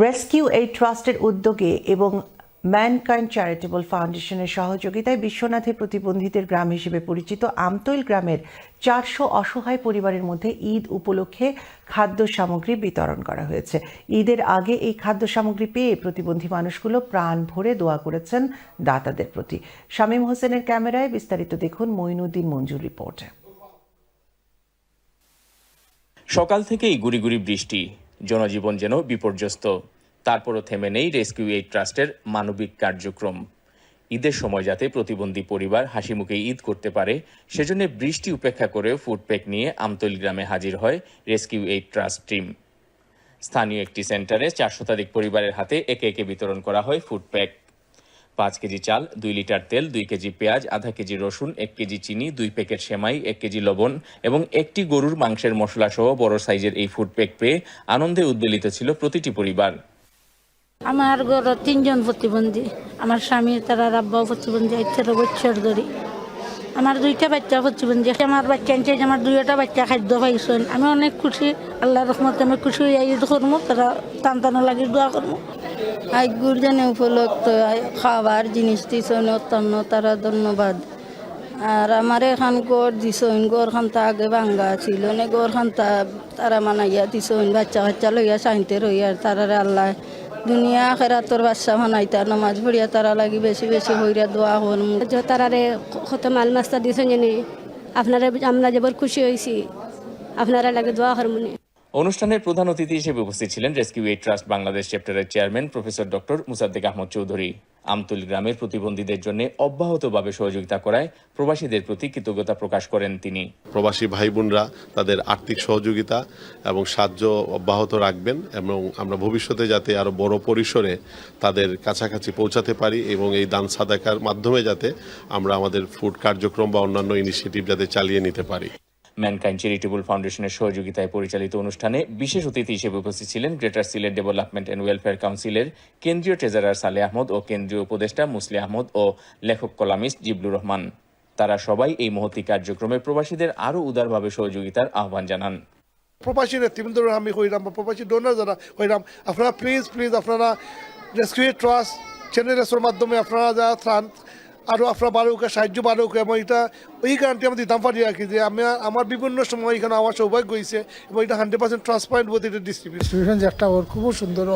Rescue aid ট্রাস্টের উদ্যোগে এবং ম্যানকাইন্ড চ্যারিটেবল ফাউন্ডেশনের সহযোগিতায় বিশ্বনাথে প্রতিবন্ধীদের গ্রাম হিসেবে পরিচিত আমতৈল গ্রামের 400 অসহায় পরিবারের মধ্যে ঈদ উপলক্ষে খাদ্য সামগ্রী বিতরণ করা হয়েছে। ঈদের আগে এই খাদ্য সামগ্রী পেয়ে প্রতিবন্ধী মানুষগুলো প্রাণ ভরে দোয়া করেছেন দাতাদের প্রতি। শামীম হোসেনের ক্যামেরায় বিস্তারিত দেখুন মঈনুদ্দিন মঞ্জুর রিপোর্টে। সকাল থেকেই গুড়ি গুড়ি বৃষ্টি, জনজীবন যেন বিপর্যস্ত। তারপরও থেমে নেই রেস্কিউ এইড ট্রাস্টের মানবিক কার্যক্রম। ঈদের সময় যাতে প্রতিবন্ধী পরিবার হাসিমুখে ঈদ করতে পারে, সেজন্য বৃষ্টি উপেক্ষা করেও ফুড প্যাক নিয়ে আমতৈল গ্রামে হাজির হয় রেস্কিউ এইড ট্রাস্ট টিম। স্থানীয় একটি সেন্টারে 4 শতাধিক পরিবারের হাতে একে একে বিতরণ করা হয় ফুড প্যাক। 5 কেজি চাল, 2 লিটার তেল, 2 কেজি পেঁয়াজ, আধা কেজি রসুন, 1 কেজি চিনি, 2 প্যাকেট সেমাই, 1 কেজি লবণ এবং একটি গরুর মাংসের মশলা সহ বড় সাইজের এই ফুড প্যাক পেয়ে আনন্দে উদ্বেলিত ছিল প্রতিটি পরিবার। আমার ঘর 3 জন প্রতিবন্ধী, আমার স্বামী তারা আব্বাও প্রতিবন্ধী, 18 বছর ধরে। আমার 2টা বাচ্চা প্রতিবন্ধী, আমার বাচ্চা আনছে, আমার 2টা বাচ্চা খাদ্য পাইছেন। আমি অনেক খুশি, আল্লাহর রহমতে আমি খুশি হয়ে ঈদ করবো, তারা টান লাগি দোয়া করবো। আজ গুরজানে উপলক্ষ খাবার জিনিস দিছেন অত্যন্ত তারা ধন্যবাদ। আর আমার এখান গড় দিছেন, গড় খান্তা আগে ভাঙ্গা ছিল না, গড় খান্তা তারা মানাইয়া দিছেন, বাচ্চা লইয়া সাইতে রইয়া তারা আল্লাহ দুনিয়া আখেরাতর বাচ্চা বানাইতা নামাজ পড়িয়া তারা লাগি বেশি বেশি হইয়া দোয়া হন। তারারে কত মাল মাস্তা দিছেন জানি আপনারা, আমরা যেবার খুশি হয়েছি, আপনারা লাগে দোয়া হরমনি। অনুষ্ঠানের প্রধান অতিথি হিসেবে উপস্থিত ছিলেন রেস্কিউ এইড ট্রাস্ট বাংলাদেশ চ্যাপ্টারের chairman professor doctor Musaddek Ahmad Chowdhury. Amtail গ্রামের প্রতিবন্ধীদের জন্য অব্যাহতভাবে সহযোগিতা করায় প্রবাসীদের প্রতি কৃতজ্ঞতা প্রকাশ করেন তিনি। প্রবাসী ভাই বোনরা তাদের আর্থিক সহযোগিতা এবং সাহায্য অব্যাহত রাখবেন এবং আমরা ভবিষ্যতে যাতে আরো বড় পরিসরে তাদের কাছাকাছি পৌঁছাতে পারি এবং এই দান সাদাকার মাধ্যমে যাতে আমরা আমাদের ফুড কার্যক্রম বা অন্যান্য ইনিশিয়েটিভ যাতে চালিয়ে নিতে পারি। ম্যানকাইন্ড চ্যারিটেবল ফাউন্ডেশনের সহযোগিতায় পরিচালিত অনুষ্ঠানে বিশেষ অতিথি হিসেবে উপস্থিত ছিলেন greater Sylhet development and welfare কাউন্সিলের কেন্দ্রীয় ট্রেজারার সালেহ আহমদ ও কেন্দ্রীয় উপদেষ্টা মুসলিহ আহমদ ও লেখক কলামিস্ট জিবলুর রহমান। তারা সবাই এই মহতী কার্যক্রমে প্রবাসীদের আরও উদারভাবে সহযোগিতার আহ্বান জানান। প্রবাসী নেতৃবৃন্দ আমি হইলাম বা প্রবাসী ডোনার যারা হইলাম, আপনারা প্লিজ আপনারা রেস্কিউ ট্রাস্ট চ্যানেলের মাধ্যমে আপনারা যা ত্রাণ আরও আপনারা বারোকে সাহায্য বারোকে, এবং এটা ওই গ্যারান্টি আমি দিতাম পারি আর কি, যে আমি আমার বিভিন্ন সময় এখানে আমার সৌভাগ্য হয়েছে এবং এটা 100% ট্রান্সপারেন্ট বোধ এটা ডিস্ট্রিবিউশন একটা ওর খুব সুন্দর।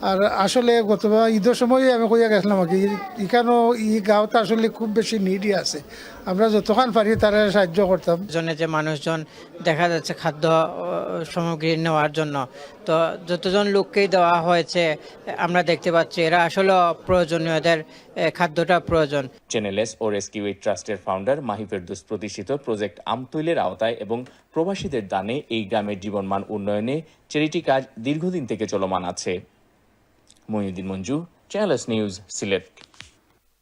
আর আসলে গতবার ঈদের সময় আমি কইয়া গেছিলাম আর কি, এখানেও এই গাঁওতে আসলে খুব বেশি নিডই আছে, আমরা যতক্ষণ পারি তারা সাহায্য করতাম। যে মানুষজন দেখা যাচ্ছে খাদ্য সামগ্রী নেওয়ার জন্য, তো যতজন লোককেই দেওয়া হয়েছে আমরা দেখতে পাচ্ছি এরা আসলে প্রয়োজনীয়, এদের খাদ্যটা প্রয়োজন। চ্যানেলস ও রেস্কিউ এইড ট্রাস্টের ফাউন্ডার মাহি ফেরদৌস প্রতিষ্ঠিত প্রজেক্ট আমতৈলের আওতায় এবং প্রবাসীদের দানে এই গ্রামের জীবনমান উন্নয়নে চ্যারিটি কাজ দীর্ঘদিন থেকে চলমান আছে। Moinuddin Manju, channels news, Sylhet.